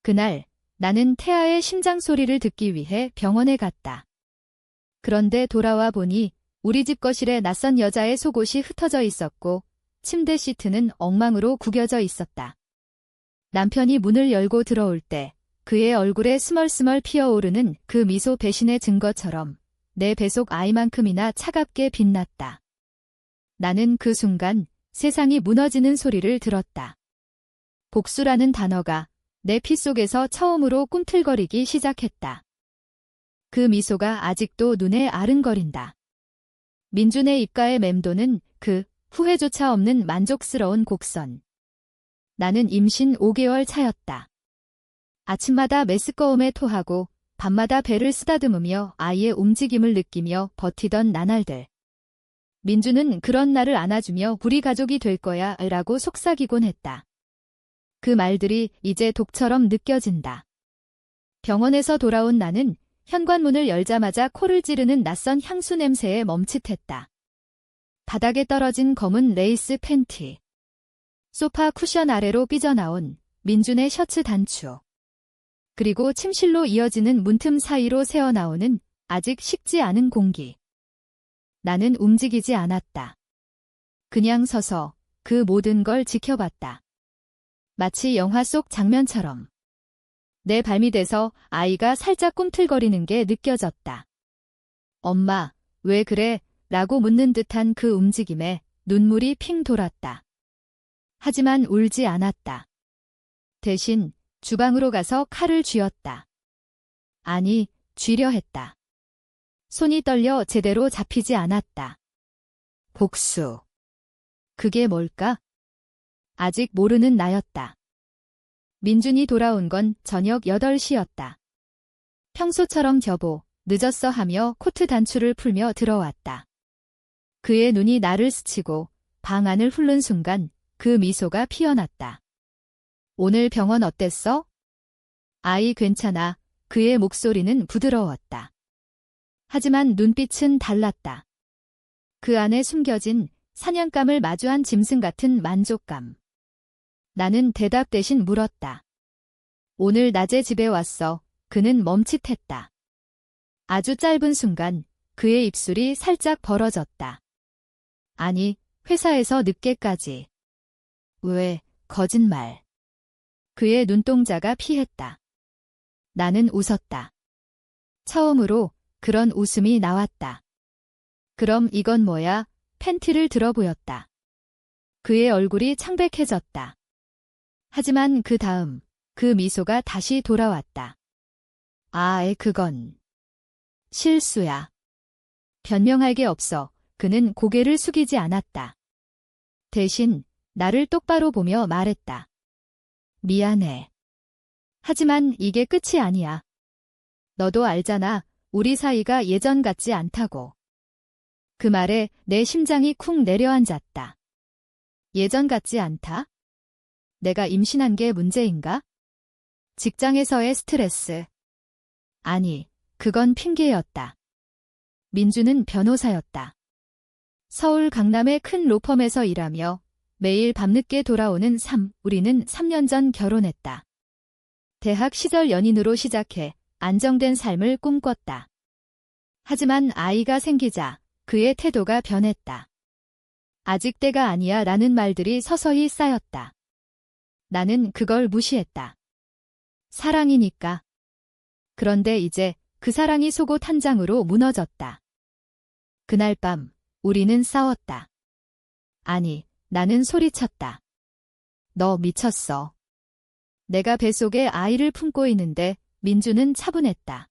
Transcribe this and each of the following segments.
그날 나는 태아의 심장 소리를 듣기 위해 병원에 갔다. 그런데 돌아와 보니 우리 집 거실에 낯선 여자의 속옷이 흩어져 있었고 침대 시트는 엉망으로 구겨져 있었다. 남편이 문을 열고 들어올 때 그의 얼굴에 스멀스멀 피어오르는 그 미소 배신의 증거처럼 내 뱃속 아이만큼이나 차갑게 빛났다. 나는 그 순간 세상이 무너지는 소리를 들었다. 복수라는 단어가 내 피 속에서 처음으로 꿈틀거리기 시작했다. 그 미소가 아직도 눈에 아른거린다. 민준의 입가에 맴도는 그 후회조차 없는 만족스러운 곡선. 나는 임신 5개월 차였다. 아침마다 메스꺼움에 토하고 밤마다 배를 쓰다듬으며 아이의 움직임을 느끼며 버티던 나날들. 민주는 그런 나를 안아주며 우리 가족이 될 거야 라고 속삭이곤 했다. 그 말들이 이제 독처럼 느껴진다. 병원에서 돌아온 나는 현관문을 열자마자 코를 찌르는 낯선 향수 냄새에 멈칫했다. 바닥에 떨어진 검은 레이스 팬티. 소파 쿠션 아래로 삐져나온 민준의 셔츠 단추. 그리고 침실로 이어지는 문틈 사이로 새어나오는 아직 식지 않은 공기. 나는 움직이지 않았다. 그냥 서서 그 모든 걸 지켜봤다. 마치 영화 속 장면처럼. 내 발밑에서 아이가 살짝 꿈틀거리는 게 느껴졌다. 엄마, 왜 그래? 라고 묻는 듯한 그 움직임에 눈물이 핑 돌았다. 하지만 울지 않았다. 대신 주방으로 가서 칼을 쥐었다. 아니, 쥐려 했다. 손이 떨려 제대로 잡히지 않았다. 복수. 그게 뭘까? 아직 모르는 나였다. 민준이 돌아온 건 저녁 8시였다. 평소처럼 여보, 늦었어 하며 코트 단추를 풀며 들어왔다. 그의 눈이 나를 스치고 방 안을 훑는 순간 그 미소가 피어났다. 오늘 병원 어땠어? 아이 괜찮아. 그의 목소리는 부드러웠다. 하지만 눈빛은 달랐다. 그 안에 숨겨진 사냥감을 마주한 짐승 같은 만족감. 나는 대답 대신 물었다. 오늘 낮에 집에 왔어. 그는 멈칫했다. 아주 짧은 순간 그의 입술이 살짝 벌어졌다. 아니, 회사에서 늦게까지. 왜, 거짓말. 그의 눈동자가 피했다. 나는 웃었다. 처음으로 그런 웃음이 나왔다. 그럼 이건 뭐야? 팬티를 들어 보였다. 그의 얼굴이 창백해졌다. 하지만 그 다음 그 미소가 다시 돌아왔다. 그건 실수야. 변명할 게 없어. 그는 고개를 숙이지 않았다. 대신 나를 똑바로 보며 말했다. 미안해. 하지만 이게 끝이 아니야. 너도 알잖아. 우리 사이가 예전 같지 않다고. 그 말에 내 심장이 쿵 내려앉았다. 예전 같지 않다? 내가 임신한 게 문제인가? 직장에서의 스트레스. 아니, 그건 핑계였다. 민주는 변호사였다. 서울 강남의 큰 로펌에서 일하며 매일 밤늦게 돌아오는 우리는 3년 전 결혼했다. 대학 시절 연인으로 시작해 안정된 삶을 꿈꿨다. 하지만 아이가 생기자 그의 태도가 변했다. 아직 때가 아니야 라는 말들이 서서히 쌓였다. 나는 그걸 무시했다. 사랑이니까. 그런데 이제 그 사랑이 속옷 한 장으로 무너졌다. 그날 밤 우리는 싸웠다. 아니, 나는 소리쳤다. 너 미쳤어. 내가 뱃속에 아이를 품고 있는데 민주는 차분했다.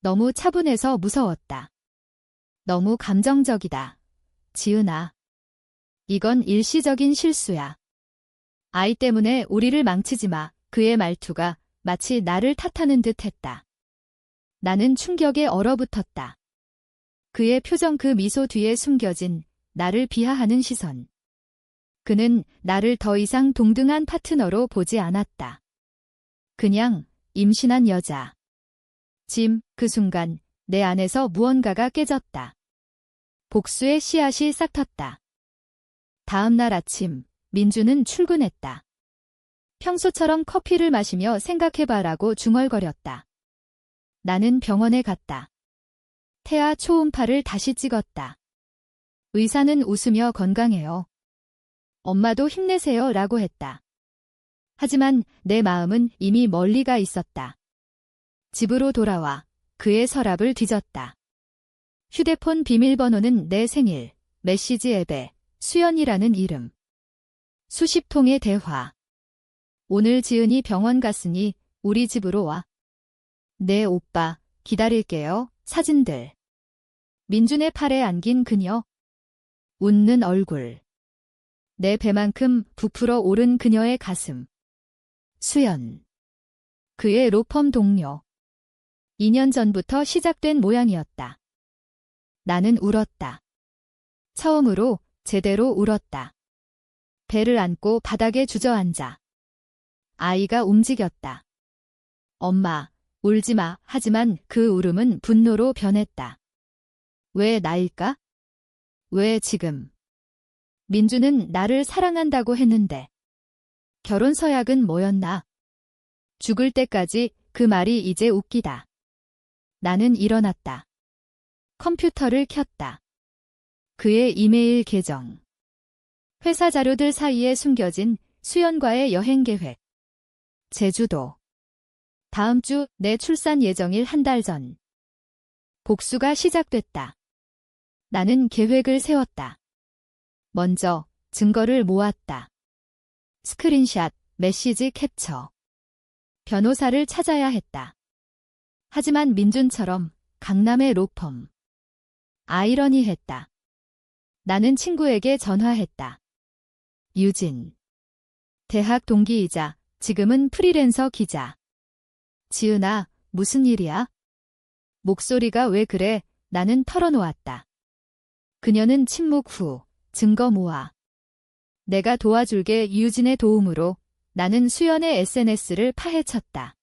너무 차분해서 무서웠다. 너무 감정적이다. 지은아. 이건 일시적인 실수야. 아이 때문에 우리를 망치지 마. 그의 말투가 마치 나를 탓하는 듯 했다. 나는 충격에 얼어붙었다. 그의 표정 그 미소 뒤에 숨겨진 나를 비하하는 시선. 그는 나를 더 이상 동등한 파트너로 보지 않았다. 그냥 임신한 여자. 그 순간 내 안에서 무언가가 깨졌다. 복수의 씨앗이 싹텄다. 다음 날 아침 민주는 출근했다. 평소처럼 커피를 마시며 생각해봐라고 중얼거렸다. 나는 병원에 갔다. 태아 초음파를 다시 찍었다. 의사는 웃으며 건강해요. 엄마도 힘내세요 라고 했다. 하지만 내 마음은 이미 멀리 가 있었다. 집으로 돌아와 그의 서랍을 뒤졌다. 휴대폰 비밀번호는 내 생일, 메시지 앱에 수연이라는 이름. 수십 통의 대화. 오늘 지은이 병원 갔으니 우리 집으로 와. 네 오빠, 기다릴게요. 사진들. 민준의 팔에 안긴 그녀. 웃는 얼굴. 내 배만큼 부풀어 오른 그녀의 가슴. 수연. 그의 로펌 동료. 2년 전부터 시작된 모양이었다. 나는 울었다. 처음으로 제대로 울었다. 배를 안고 바닥에 주저앉아. 아이가 움직였다. 엄마, 울지 마. 하지만 그 울음은 분노로 변했다. 왜 나일까? 왜 지금? 민주는 나를 사랑한다고 했는데. 결혼 서약은 뭐였나? 죽을 때까지 그 말이 이제 웃기다. 나는 일어났다. 컴퓨터를 켰다. 그의 이메일 계정. 회사 자료들 사이에 숨겨진 수연과의 여행 계획. 제주도. 다음 주 내 출산 예정일 한 달 전. 복수가 시작됐다. 나는 계획을 세웠다. 먼저 증거를 모았다. 스크린샷, 메시지 캡처. 변호사를 찾아야 했다. 하지만 민준처럼 강남의 로펌. 아이러니했다. 나는 친구에게 전화했다. 유진. 대학 동기이자 지금은 프리랜서 기자. 지은아, 무슨 일이야? 목소리가 왜 그래? 나는 털어놓았다. 그녀는 침묵 후 증거 모아. 내가 도와줄게. 유진의 도움으로 나는 수연의 SNS를 파헤쳤다.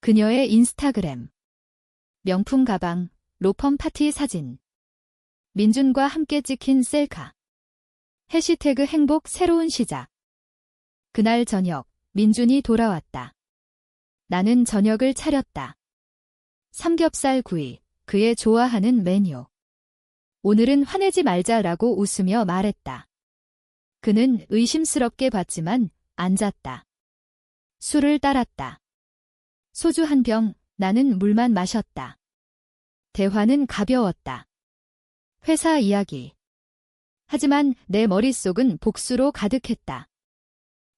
그녀의 인스타그램. 명품 가방, 로펌 파티 사진. 민준과 함께 찍힌 셀카. 해시태그 행복 새로운 시작. 그날 저녁, 민준이 돌아왔다. 나는 저녁을 차렸다. 삼겹살 구이, 그의 좋아하는 메뉴. 오늘은 화내지 말자라고 웃으며 말했다. 그는 의심스럽게 봤지만 앉았다. 술을 따랐다. 소주 한 병, 나는 물만 마셨다. 대화는 가벼웠다. 회사 이야기. 하지만 내 머릿속은 복수로 가득했다.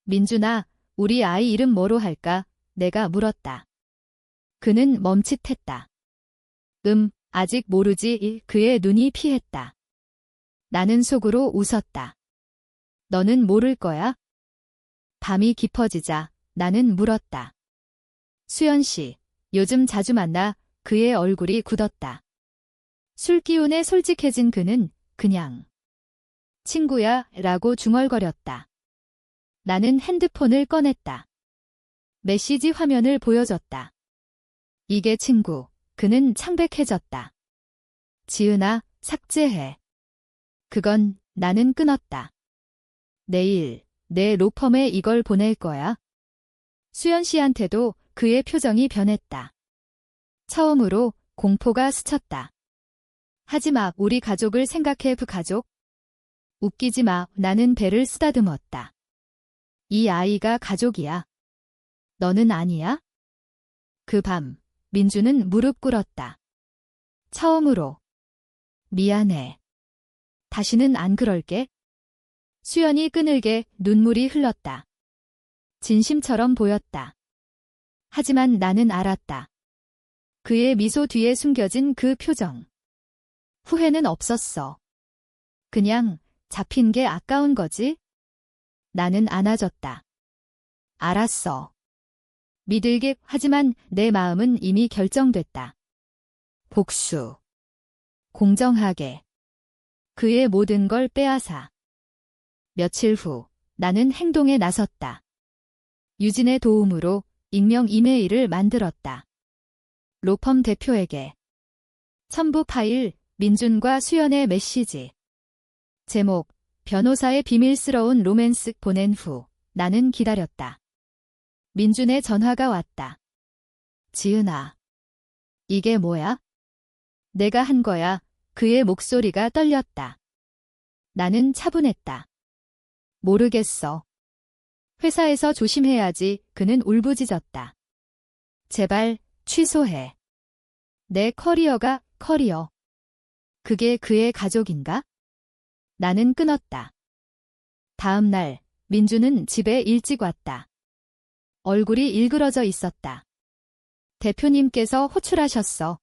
민준아, 우리 아이 이름 뭐로 할까? 내가 물었다. 그는 멈칫했다. 아직 모르지. 그의 눈이 피했다. 나는 속으로 웃었다. 너는 모를 거야? 밤이 깊어지자 나는 물었다. 수연 씨, 요즘 자주 만나? 그의 얼굴이 굳었다. 술 기운에 솔직해진 그는 그냥 친구야 라고 중얼거렸다. 나는 핸드폰을 꺼냈다. 메시지 화면을 보여줬다. 이게 친구. 그는 창백해졌다. 지은아, 삭제해. 그건 나는 끊었다. 내일 내 로펌에 이걸 보낼 거야. 수연 씨한테도 그의 표정이 변했다. 처음으로 공포가 스쳤다. 하지마, 우리 가족을 생각해. 가족? 웃기지 마. 나는 배를 쓰다듬었다. 이 아이가 가족이야. 너는 아니야? 그 밤, 민주는 무릎 꿇었다. 처음으로. 미안해. 다시는 안 그럴게. 수연이 끈을게 눈물이 흘렀다. 진심처럼 보였다. 하지만 나는 알았다. 그의 미소 뒤에 숨겨진 그 표정. 후회는 없었어. 그냥 잡힌 게 아까운 거지? 나는 안아줬다. 알았어. 믿을게. 하지만 내 마음은 이미 결정됐다. 복수. 공정하게. 그의 모든 걸 빼앗아. 며칠 후 나는 행동에 나섰다. 유진의 도움으로 익명 이메일을 만들었다. 로펌 대표에게. 첨부 파일, 민준과 수연의 메시지. 제목, 변호사의 비밀스러운 로맨스. 보낸 후 나는 기다렸다. 민준의 전화가 왔다. 지은아. 이게 뭐야? 내가 한 거야. 그의 목소리가 떨렸다. 나는 차분했다. 모르겠어. 회사에서 조심해야지. 그는 울부짖었다. 제발 취소해. 내 커리어가 커리어. 그게 그의 가족인가? 나는 끊었다. 다음 날 민주는 집에 일찍 왔다. 얼굴이 일그러져 있었다. 대표님께서 호출하셨어.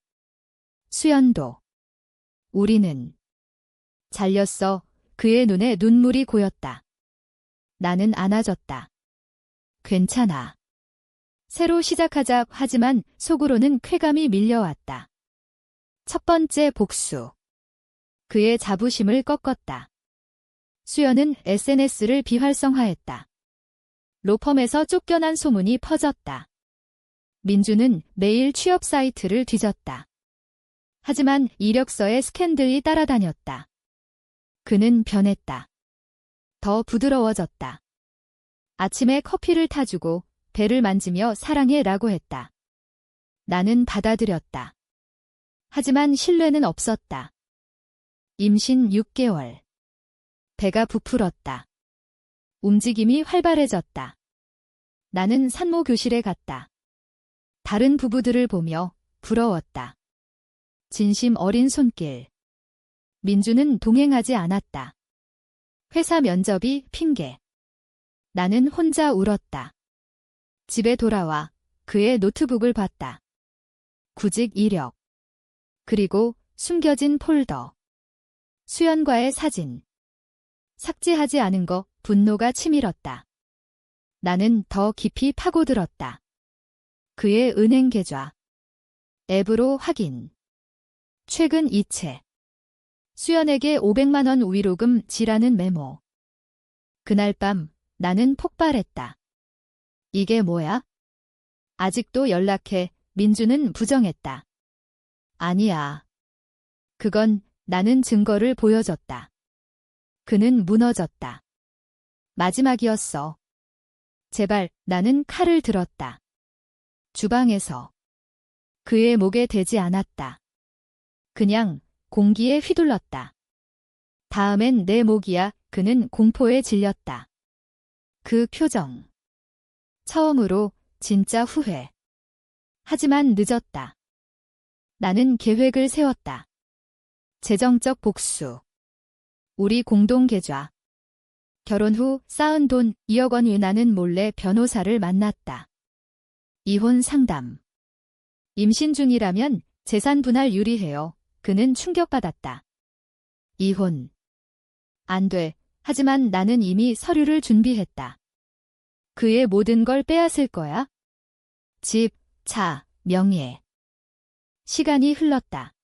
수연도. 우리는. 잘렸어. 그의 눈에 눈물이 고였다. 나는 안아줬다. 괜찮아. 새로 시작하자. 하지만 속으로는 쾌감이 밀려왔다. 첫 번째 복수. 그의 자부심을 꺾었다. 수연은 SNS를 비활성화했다. 로펌에서 쫓겨난 소문이 퍼졌다. 민주는 매일 취업 사이트를 뒤졌다. 하지만 이력서에 스캔들이 따라다녔다. 그는 변했다. 더 부드러워졌다. 아침에 커피를 타주고 배를 만지며 사랑해라고 했다. 나는 받아들였다. 하지만 신뢰는 없었다. 임신 6개월. 배가 부풀었다. 움직임이 활발해졌다. 나는 산모 교실에 갔다. 다른 부부들을 보며 부러웠다. 진심 어린 손길. 민주는 동행하지 않았다. 회사 면접이 핑계. 나는 혼자 울었다. 집에 돌아와 그의 노트북을 봤다. 구직 이력. 그리고 숨겨진 폴더. 수연과의 사진. 삭제하지 않은 거 분노가 치밀었다. 나는 더 깊이 파고들었다. 그의 은행 계좌. 앱으로 확인. 최근 이체. 수연에게 500만 원 위로금 지라는 메모. 그날 밤 나는 폭발했다. 이게 뭐야? 아직도 연락해. 민주는 부정했다. 아니야. 그건 나는 증거를 보여줬다. 그는 무너졌다. 마지막이었어. 제발. 나는 칼을 들었다. 주방에서. 그의 목에 대지 않았다. 그냥 공기에 휘둘렀다. 다음엔 내 목이야. 그는 공포에 질렸다. 그 표정. 처음으로 진짜 후회. 하지만 늦었다. 나는 계획을 세웠다. 재정적 복수. 우리 공동 계좌. 결혼 후 쌓은 돈 2억 원. 나는 몰래 변호사를 만났다. 이혼 상담. 임신 중이라면 재산 분할 유리해요. 그는 충격받았다. 이혼. 안 돼. 하지만 나는 이미 서류를 준비했다. 그의 모든 걸 빼앗을 거야. 집, 차, 명예. 시간이 흘렀다.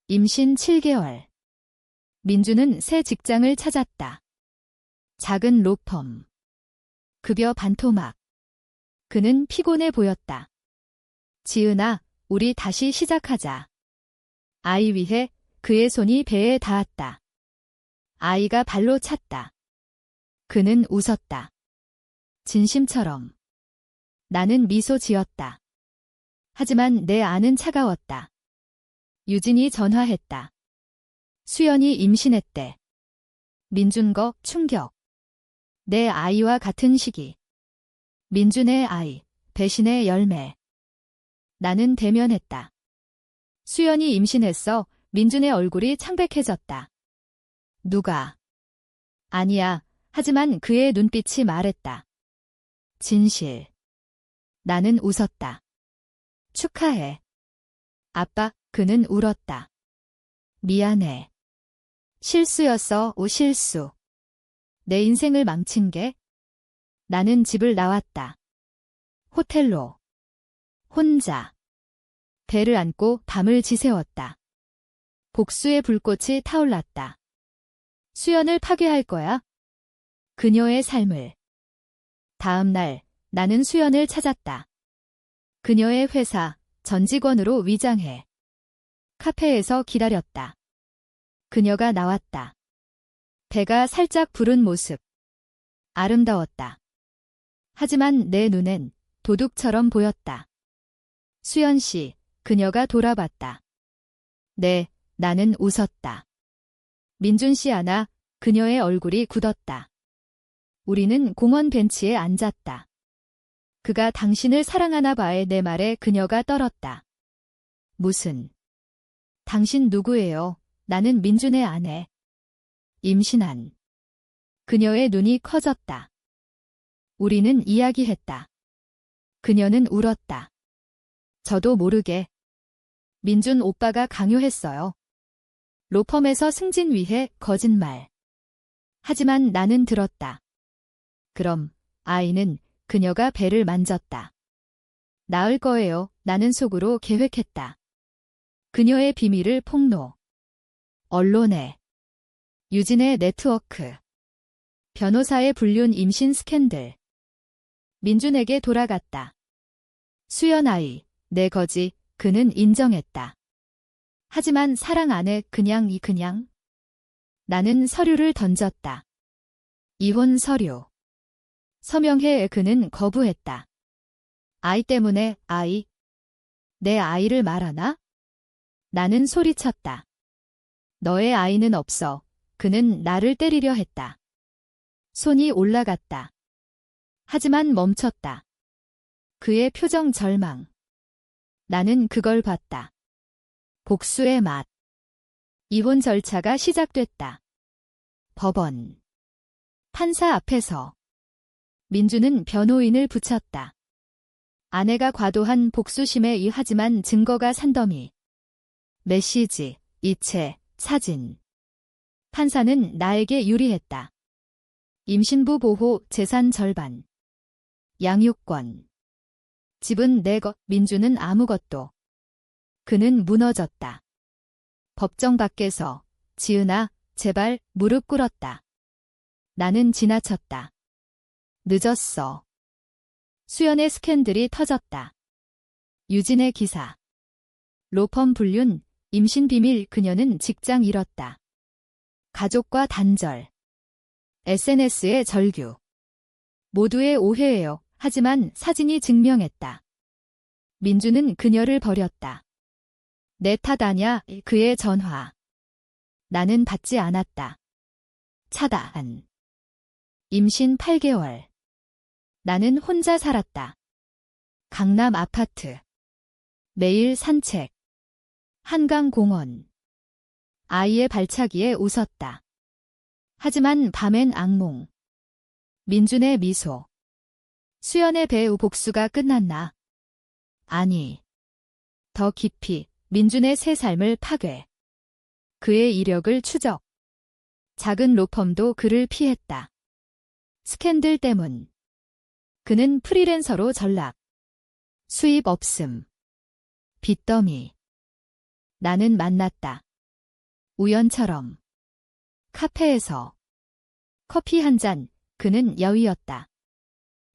임신 7개월. 민주는 새 직장을 찾았다. 작은 로펌. 급여 반토막. 그는 피곤해 보였다. 지은아, 우리 다시 시작하자. 아이 위해 그의 손이 배에 닿았다. 아이가 발로 찼다. 그는 웃었다. 진심처럼. 나는 미소 지었다. 하지만 내 안은 차가웠다. 유진이 전화했다. 수연이 임신했대. 민준거 충격. 내 아이와 같은 시기. 민준의 아이, 배신의 열매. 나는 대면했다. 수연이 임신했어. 민준의 얼굴이 창백해졌다. 누가? 아니야. 하지만 그의 눈빛이 말했다. 진실. 나는 웃었다. 축하해. 아빠. 그는 울었다. 미안해. 실수였어. 실수. 내 인생을 망친 게. 나는 집을 나왔다. 호텔로. 혼자. 배를 안고 밤을 지새웠다. 복수의 불꽃이 타올랐다. 수연을 파괴할 거야. 그녀의 삶을. 다음 날 나는 수연을 찾았다. 그녀의 회사 전 직원으로 위장해. 카페에서 기다렸다. 그녀가 나왔다. 배가 살짝 부른 모습. 아름다웠다. 하지만 내 눈엔 도둑처럼 보였다. 수연 씨, 그녀가 돌아봤다. 네, 나는 웃었다. 민준 씨 하나, 그녀의 얼굴이 굳었다. 우리는 공원 벤치에 앉았다. 그가 당신을 사랑하나 봐에 내 말에 그녀가 떨었다. 무슨? 당신 누구예요? 나는 민준의 아내. 임신한. 그녀의 눈이 커졌다. 우리는 이야기했다. 그녀는 울었다. 저도 모르게. 민준 오빠가 강요했어요. 로펌에서 승진 위해 거짓말. 하지만 나는 들었다. 그럼 아이는 그녀가 배를 만졌다. 낳을 거예요. 나는 속으로 계획했다. 그녀의 비밀을 폭로. 언론에. 유진의 네트워크. 변호사의 불륜 임신 스캔들. 민준에게 돌아갔다. 수연 아이, 내 거지, 그는 인정했다. 하지만 사랑 안에 그냥. 나는 서류를 던졌다. 이혼 서류. 서명해 그는 거부했다. 아이 때문에 아이. 내 아이를 말하나? 나는 소리쳤다. 너의 아이는 없어. 그는 나를 때리려 했다. 손이 올라갔다. 하지만 멈췄다. 그의 표정 절망. 나는 그걸 봤다. 복수의 맛. 이혼 절차가 시작됐다. 법원. 판사 앞에서. 민주는 변호인을 붙였다. 아내가 과도한 복수심에 의하지만 증거가 산더미. 메시지, 이체, 사진. 판사는 나에게 유리했다. 임신부 보호, 재산 절반. 양육권. 집은 내 것, 민주는 아무것도. 그는 무너졌다. 법정 밖에서, 지은아, 제발, 무릎 꿇었다. 나는 지나쳤다. 늦었어. 수연의 스캔들이 터졌다. 유진의 기사. 로펌 불륜, 임신 비밀 그녀는 직장 잃었다. 가족과 단절. SNS의 절규. 모두의 오해예요. 하지만 사진이 증명했다. 민주는 그녀를 버렸다. 내 탓 아냐, 그의 전화. 나는 받지 않았다. 차단. 임신 8개월. 나는 혼자 살았다. 강남 아파트. 매일 산책. 한강공원. 아이의 발차기에 웃었다. 하지만 밤엔 악몽. 민준의 미소. 수연의 배우 복수가 끝났나? 아니. 더 깊이 민준의 새 삶을 파괴. 그의 이력을 추적. 작은 로펌도 그를 피했다. 스캔들 때문. 그는 프리랜서로 전락. 수입 없음. 빚더미. 나는 만났다. 우연처럼. 카페에서. 커피 한 잔, 그는 여위였다.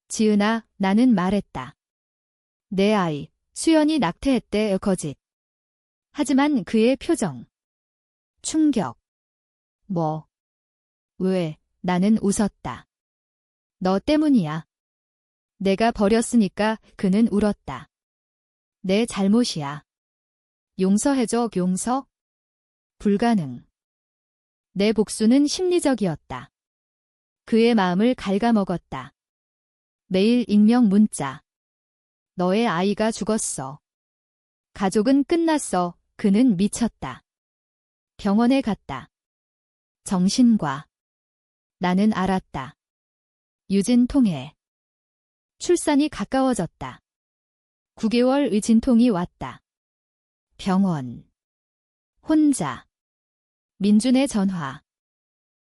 지은아, 나는 말했다. 내 아이, 수연이 낙태했대, 거짓. 하지만 그의 표정. 충격. 뭐? 왜? 나는 웃었다. 너 때문이야. 내가 버렸으니까 그는 울었다. 내 잘못이야. 용서해줘, 용서? 불가능. 내 복수는 심리적이었다. 그의 마음을 갉아먹었다. 매일 익명 문자. 너의 아이가 죽었어. 가족은 끝났어. 그는 미쳤다. 병원에 갔다. 정신과. 나는 알았다. 유진 통해. 출산이 가까워졌다. 9개월의 진통이 왔다. 병원. 혼자. 민준의 전화.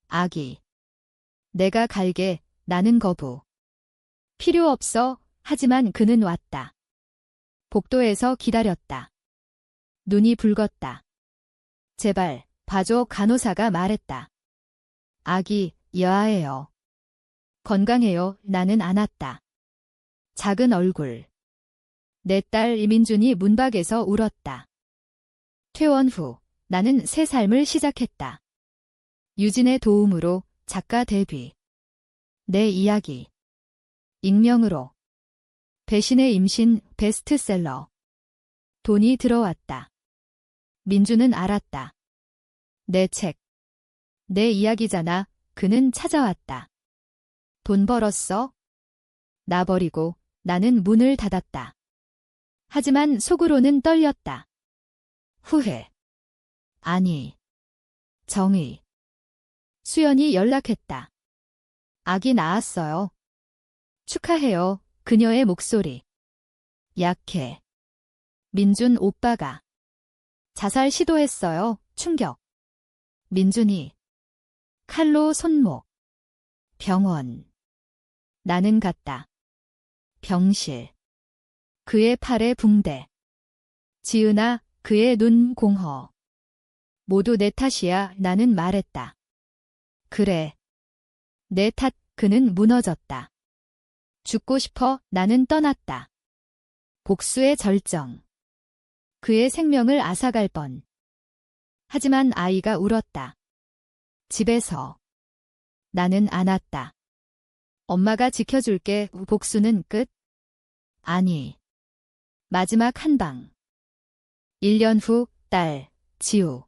아기. 내가 갈게. 나는 거부. 필요 없어. 하지만 그는 왔다. 복도에서 기다렸다. 눈이 붉었다. 제발, 봐줘. 간호사가 말했다. 아기, 여아예요. 건강해요. 나는 안았다. 작은 얼굴. 내 딸 이민준이 문밖에서 울었다. 퇴원 후, 나는 새 삶을 시작했다. 유진의 도움으로 작가 데뷔. 내 이야기. 익명으로. 배신의 임신 베스트셀러. 돈이 들어왔다. 민주는 알았다. 내 책. 내 이야기잖아. 그는 찾아왔다. 돈 벌었어? 나 버리고 나는 문을 닫았다. 하지만 속으로는 떨렸다. 후회. 아니. 정의. 수연이 연락했다. 아기 낳았어요. 축하해요. 그녀의 목소리. 약해. 민준 오빠가. 자살 시도했어요. 충격. 민준이. 칼로 손목. 병원. 나는 갔다. 병실. 그의 팔에 붕대. 지은아, 그의 눈 공허. 모두 내 탓이야. 나는 말했다. 그래. 내 탓. 그는 무너졌다. 죽고 싶어. 나는 떠났다. 복수의 절정. 그의 생명을 앗아갈 뻔. 하지만 아이가 울었다. 집에서. 나는 안았다. 엄마가 지켜줄게. 복수는 끝? 아니. 마지막 한 방. 1년 후, 딸, 지우.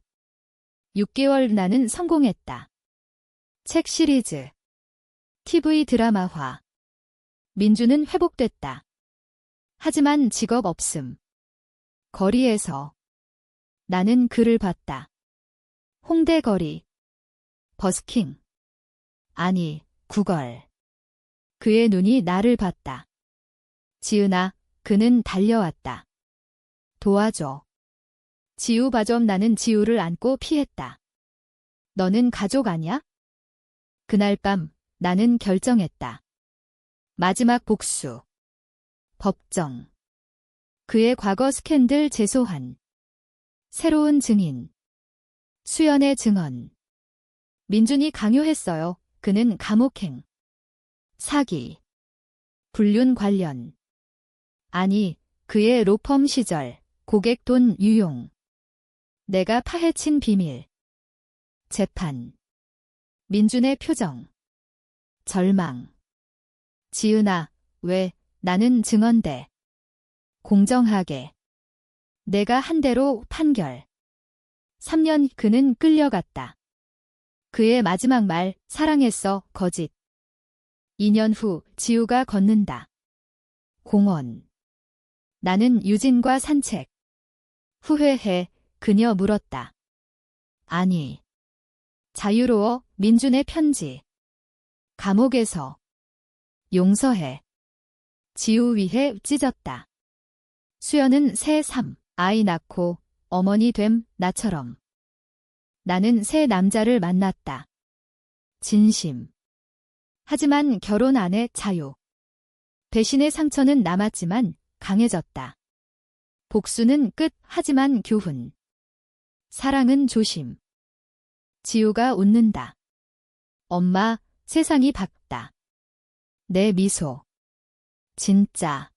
6개월 나는 성공했다. 책 시리즈. TV 드라마화. 민주는 회복됐다. 하지만 직업 없음. 거리에서. 나는 그를 봤다. 홍대 거리. 버스킹. 아니, 구걸. 그의 눈이 나를 봤다. 지은아, 그는 달려왔다. 도와줘. 지우 봐 좀. 나는 지우를 안고 피했다. 너는 가족 아냐? 그날 밤 나는 결정했다. 마지막 복수. 법정. 그의 과거 스캔들 재소환. 새로운 증인. 수연의 증언. 민준이 강요했어요. 그는 감옥행. 사기. 불륜 관련. 아니, 그의 로펌 시절. 고객 돈 유용. 내가 파헤친 비밀. 재판. 민준의 표정. 절망. 지은아, 왜? 나는 증언대. 공정하게. 내가 한 대로 판결. 3년. 그는 끌려갔다. 그의 마지막 말, 사랑했어. 거짓. 2년 후 지우가 걷는다. 공원. 나는 유진과 산책. 후회해. 그녀 물었다. 아니. 자유로워. 민준의 편지. 감옥에서. 용서해. 지우 위해 찢었다. 수연은 새 삶. 아이 낳고 어머니 됨. 나처럼. 나는 새 남자를 만났다. 진심. 하지만 결혼 안에 자유. 배신의 상처는 남았지만 강해졌다. 복수는 끝. 하지만 교훈. 사랑은 조심. 지우가 웃는다. 엄마, 세상이 밝다. 내 미소. 진짜.